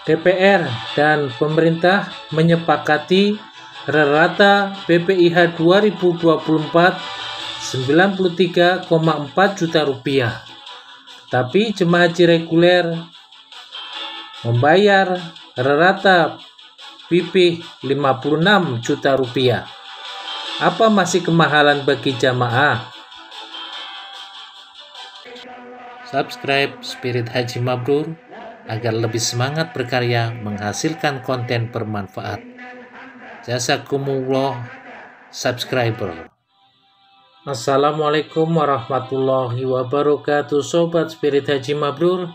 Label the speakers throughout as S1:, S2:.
S1: DPR dan pemerintah menyepakati rata BPIH 2024 93,4 juta rupiah. Tapi jemaah haji reguler membayar rata BP 56 juta rupiah. Apa masih kemahalan bagi jamaah? Subscribe Spirit Haji Mabrur agar lebih semangat berkarya menghasilkan konten bermanfaat. Jazakumullah subscriber. Assalamualaikum warahmatullahi wabarakatuh, Sobat Spirit Haji Mabrur.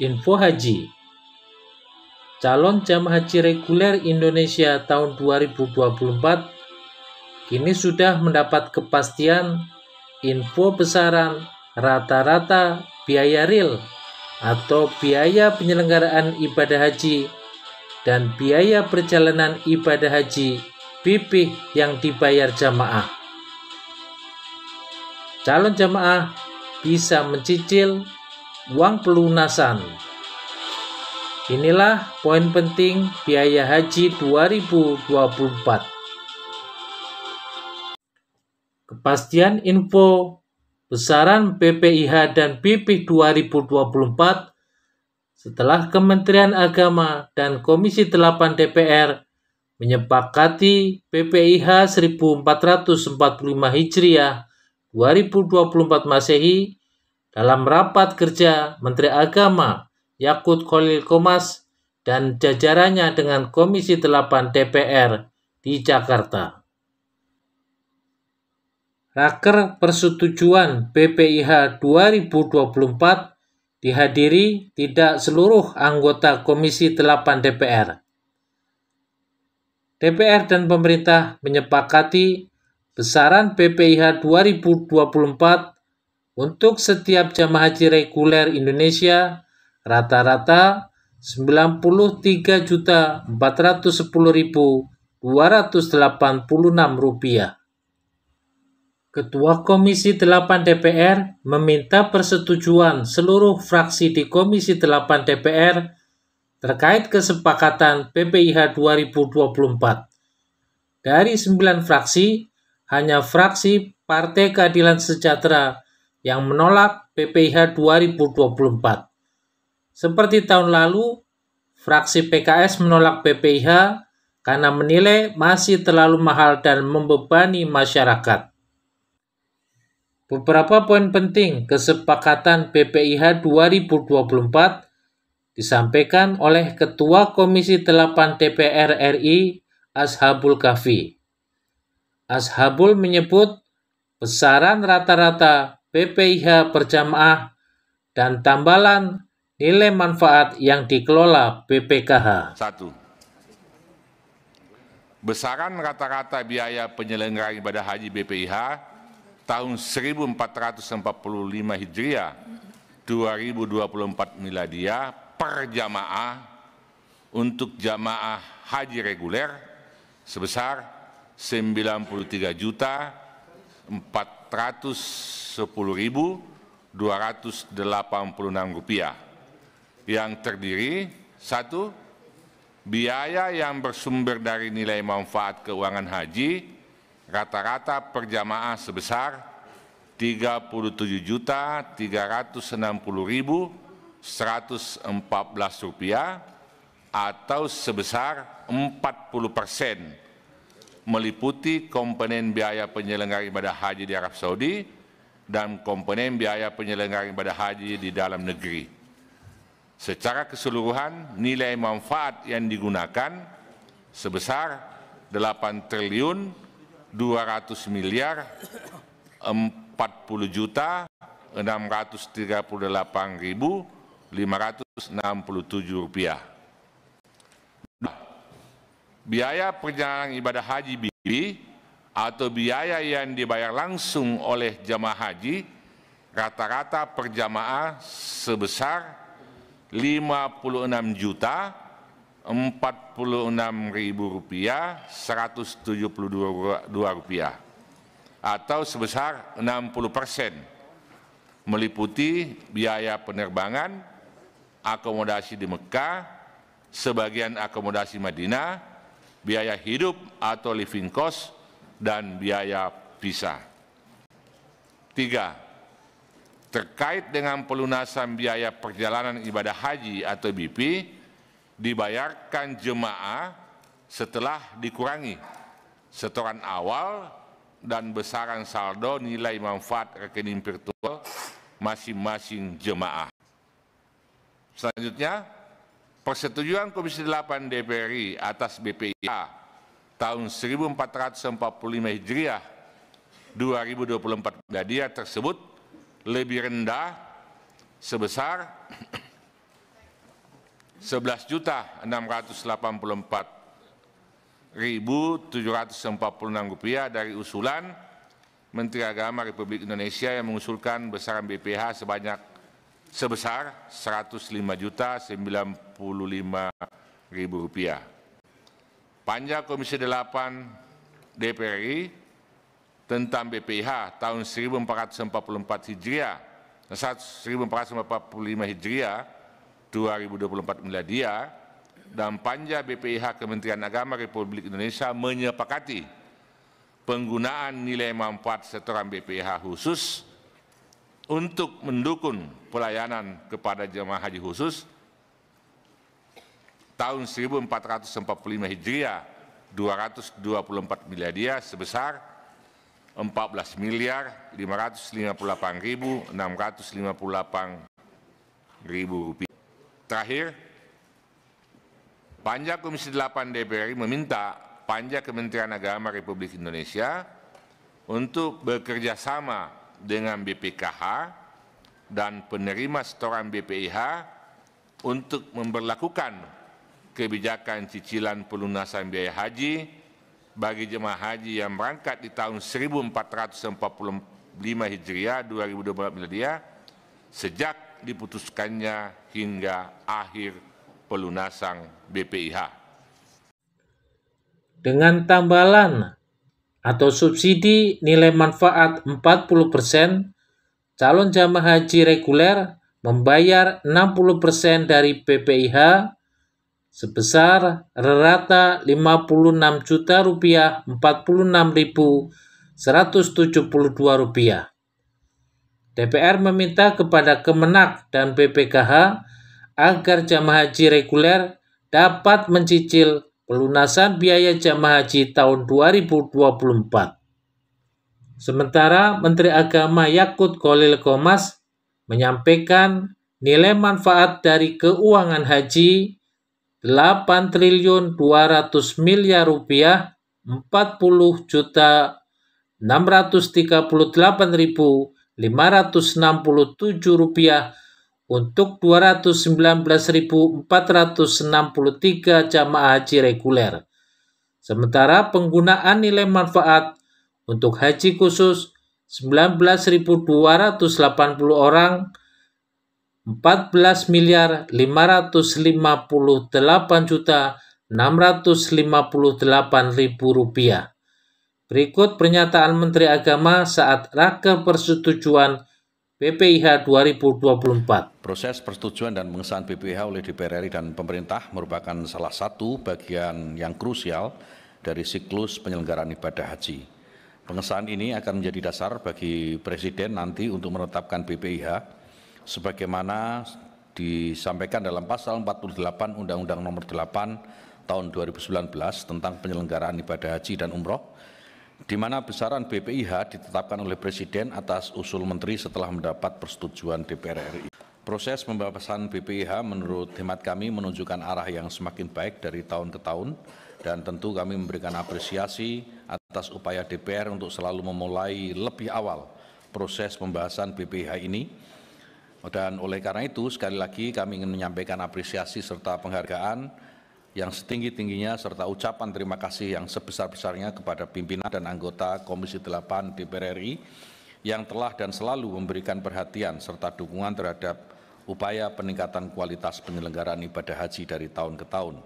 S1: Info haji. Calon jamaah haji reguler Indonesia tahun 2024 kini sudah mendapat kepastian info besaran rata-rata biaya real atau biaya penyelenggaraan ibadah haji dan biaya perjalanan ibadah haji BP yang dibayar jamaah. Calon jamaah bisa mencicil uang pelunasan. Inilah poin penting biaya haji 2024. Kepastian info besaran BPIH dan BP 2024 setelah Kementerian Agama dan Komisi 8 DPR menyepakati BPIH 1445 Hijriah 2024 Masehi dalam rapat kerja Menteri Agama Yakut Khalil Qomas dan jajarannya dengan Komisi 8 DPR di Jakarta. Raker persetujuan BPIH 2024 dihadiri tidak seluruh anggota Komisi 8 DPR. DPR dan pemerintah menyepakati besaran BPIH 2024 untuk setiap jamaah haji reguler Indonesia rata-rata Rp93.410.286. Ketua Komisi 8 DPR meminta persetujuan seluruh fraksi di Komisi 8 DPR terkait kesepakatan BPIH 2024. Dari 9 fraksi, hanya fraksi Partai Keadilan Sejahtera yang menolak BPIH 2024. Seperti tahun lalu, fraksi PKS menolak BPIH karena menilai masih terlalu mahal dan membebani masyarakat. Beberapa poin penting kesepakatan BPIH 2024 disampaikan oleh Ketua Komisi 8 DPR RI Ashabul Kahfi. Ashabul menyebut besaran rata-rata BPIH per jamaah dan tambalan nilai manfaat yang dikelola BPKH.
S2: 1. Besaran rata-rata biaya penyelenggaraan ibadah haji BPIH tahun 1445 Hijriah 2024 Miladiah per jamaah untuk jamaah haji reguler sebesar Rp94.410.286 yang terdiri 1. Biaya yang bersumber dari nilai manfaat keuangan haji rata-rata per jamaah sebesar Rp37.360.114 atau sebesar 40%, meliputi komponen biaya penyelenggara ibadah haji di Arab Saudi dan komponen biaya penyelenggara ibadah haji di dalam negeri. Secara keseluruhan, nilai manfaat yang digunakan sebesar 8.240.638.567 rupiah. Biaya perjalanan ibadah haji BB atau biaya yang dibayar langsung oleh jamaah haji rata-rata per jamaah sebesar Rp56.172 atau sebesar 60%, meliputi biaya penerbangan, akomodasi di Mekah, sebagian akomodasi Madinah, biaya hidup atau living cost, dan biaya visa. 3. Terkait dengan pelunasan biaya perjalanan ibadah haji atau BP, dibayarkan jemaah setelah dikurangi setoran awal dan besaran saldo nilai manfaat rekening virtual masing-masing jemaah. Selanjutnya, persetujuan Komisi 8 DPR RI atas BPIH tahun 1445 Hijriah 2024 Miladiah tersebut lebih rendah sebesar 11.684.746 rupiah dari usulan Menteri Agama Republik Indonesia yang mengusulkan besaran BPIH sebesar 105.095.000 rupiah. Panja Komisi 8 DPR RI tentang BPIH tahun 1445 Hijriah 2024 Miladiah dan Panja BPIH Kementerian Agama Republik Indonesia menyepakati penggunaan nilai manfaat setoran BPIH khusus untuk mendukung pelayanan kepada jemaah haji khusus tahun 1445 Hijriah 224 Miladiah sebesar 14.558.658.000 rupiah. Terakhir, Panja Komisi 8 DPR RI meminta Panja Kementerian Agama Republik Indonesia untuk bekerja sama dengan BPKH dan penerima setoran BPIH untuk memberlakukan kebijakan cicilan pelunasan biaya haji bagi jemaah haji yang berangkat di tahun 1445 Hijriah 2024 Miladiah sejak diputuskannya hingga akhir pelunasan BPIH.
S1: Dengan tambalan atau subsidi nilai manfaat 40%, calon jamaah haji reguler membayar 60% dari BPIH sebesar rata 56 juta rupiah 46.172 rupiah. DPR meminta kepada Kemenak dan BPKH agar jamaah haji reguler dapat mencicil pelunasan biaya jamaah haji tahun 2024. Sementara Menteri Agama Yakut Kholil Qomas menyampaikan nilai manfaat dari keuangan haji 8.200 miliar rupiah 40.638.567 rupiah untuk 219.463 jamaah haji reguler. Sementara penggunaan nilai manfaat untuk haji khusus 19.280 orang 14.558.658.000 rupiah. Berikut pernyataan Menteri Agama saat Raker Persetujuan BPIH 2024.
S3: Proses persetujuan dan pengesahan BPIH oleh DPR RI dan pemerintah merupakan salah satu bagian yang krusial dari siklus penyelenggaraan ibadah haji. Pengesahan ini akan menjadi dasar bagi Presiden nanti untuk menetapkan BPIH sebagaimana disampaikan dalam pasal 48 Undang-Undang Nomor 8 Tahun 2019 tentang penyelenggaraan ibadah haji dan umroh, di mana besaran BPIH ditetapkan oleh Presiden atas usul Menteri setelah mendapat persetujuan DPR RI. Proses pembahasan BPIH menurut hemat kami menunjukkan arah yang semakin baik dari tahun ke tahun, dan tentu kami memberikan apresiasi atas upaya DPR untuk selalu memulai lebih awal proses pembahasan BPIH ini. Dan oleh karena itu, sekali lagi kami ingin menyampaikan apresiasi serta penghargaan yang setinggi-tingginya serta ucapan terima kasih yang sebesar-besarnya kepada pimpinan dan anggota Komisi 8 DPR RI yang telah dan selalu memberikan perhatian serta dukungan terhadap upaya peningkatan kualitas penyelenggaraan ibadah haji dari tahun ke tahun.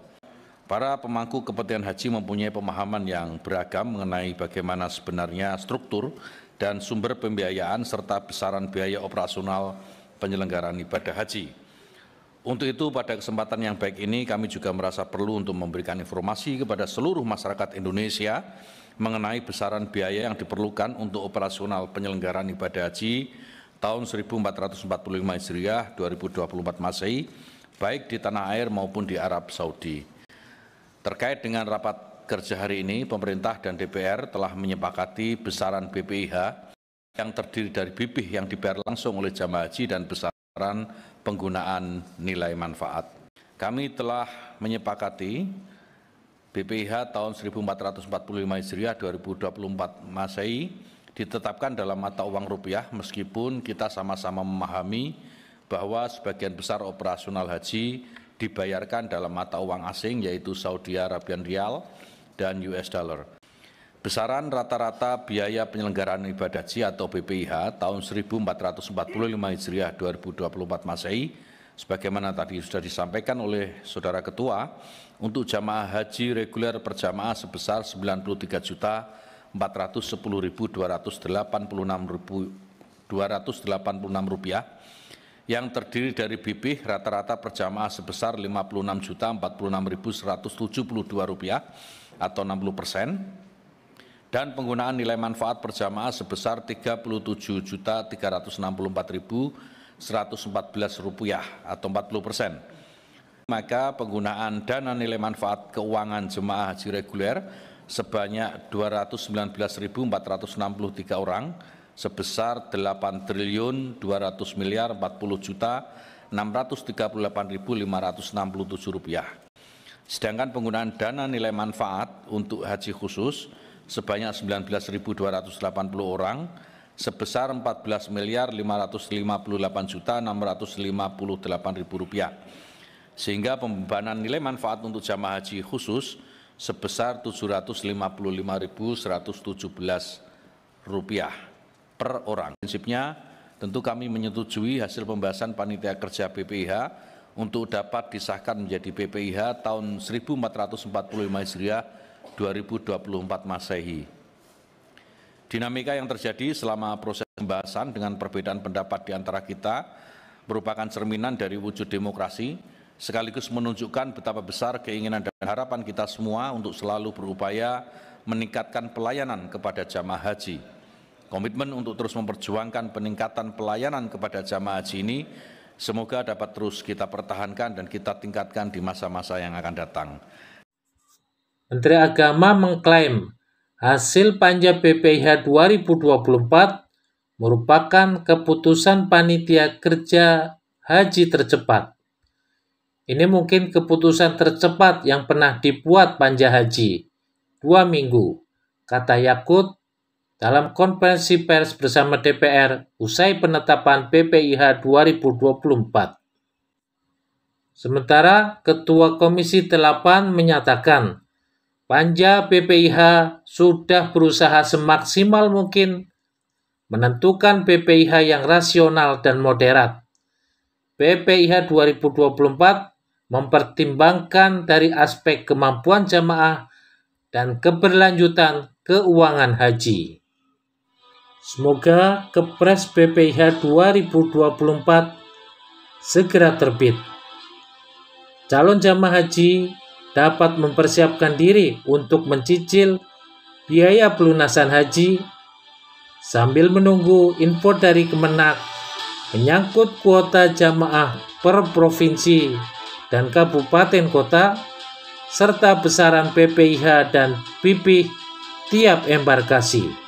S3: Para pemangku kepentingan haji mempunyai pemahaman yang beragam mengenai bagaimana sebenarnya struktur dan sumber pembiayaan serta besaran biaya operasional penyelenggaraan ibadah haji. Untuk itu pada kesempatan yang baik ini kami juga merasa perlu untuk memberikan informasi kepada seluruh masyarakat Indonesia mengenai besaran biaya yang diperlukan untuk operasional penyelenggaraan ibadah haji tahun 1445 Hijriah 2024 Masehi, baik di tanah air maupun di Arab Saudi. Terkait dengan rapat kerja hari ini, pemerintah dan DPR telah menyepakati besaran BPIH yang terdiri dari BPIH yang dibayar langsung oleh jamaah haji dan besaran penggunaan nilai manfaat. Kami telah menyepakati BPIH tahun 1445 Hijriah 2024 Masehi ditetapkan dalam mata uang rupiah, meskipun kita sama-sama memahami bahwa sebagian besar operasional haji dibayarkan dalam mata uang asing, yaitu Saudi Arabian Rial dan US Dollar. Besaran rata-rata biaya penyelenggaraan ibadah haji atau BPIH tahun 1445 Hijriah 2024 Masehi, sebagaimana tadi sudah disampaikan oleh Saudara Ketua, untuk jamaah haji reguler per jamaah sebesar Rp93.410.286 yang terdiri dari BPIH rata-rata per jamaah sebesar Rp56.046.172 atau 60%, dan penggunaan nilai manfaat per jamaah sebesar Rp37.364.114 atau 40%. Maka penggunaan dana nilai manfaat keuangan jemaah haji reguler sebanyak 219.463 orang sebesar Rp8.240.638.567. Sedangkan penggunaan dana nilai manfaat untuk haji khusus sebanyak 19.280 orang sebesar Rp14.558.658.000, sehingga pembebanan nilai manfaat untuk jamaah haji khusus sebesar Rp755.117 per orang. Prinsipnya tentu kami menyetujui hasil pembahasan panitia kerja BPIH untuk dapat disahkan menjadi BPIH tahun 1445 Hijriah 2024 Masehi. Dinamika yang terjadi selama proses pembahasan dengan perbedaan pendapat di antara kita merupakan cerminan dari wujud demokrasi, sekaligus menunjukkan betapa besar keinginan dan harapan kita semua untuk selalu berupaya meningkatkan pelayanan kepada jamaah haji. Komitmen untuk terus memperjuangkan peningkatan pelayanan kepada jamaah haji ini semoga dapat terus kita pertahankan dan kita tingkatkan di masa-masa yang akan datang.
S1: Menteri Agama mengklaim hasil panja BPIH 2024 merupakan keputusan panitia kerja haji tercepat. Ini mungkin keputusan tercepat yang pernah dibuat panja haji, 2 minggu, kata Yakut dalam konferensi pers bersama DPR usai penetapan BPIH 2024. Sementara Ketua Komisi 8 menyatakan panja BPIH sudah berusaha semaksimal mungkin menentukan BPIH yang rasional dan moderat. BPIH 2024 mempertimbangkan dari aspek kemampuan jamaah dan keberlanjutan keuangan haji. Semoga Kepres BPIH 2024 segera terbit. Calon jamaah haji dapat mempersiapkan diri untuk mencicil biaya pelunasan haji sambil menunggu info dari Kemenak menyangkut kuota jamaah per provinsi dan kabupaten kota, serta besaran BPIH dan BPIH tiap embarkasi.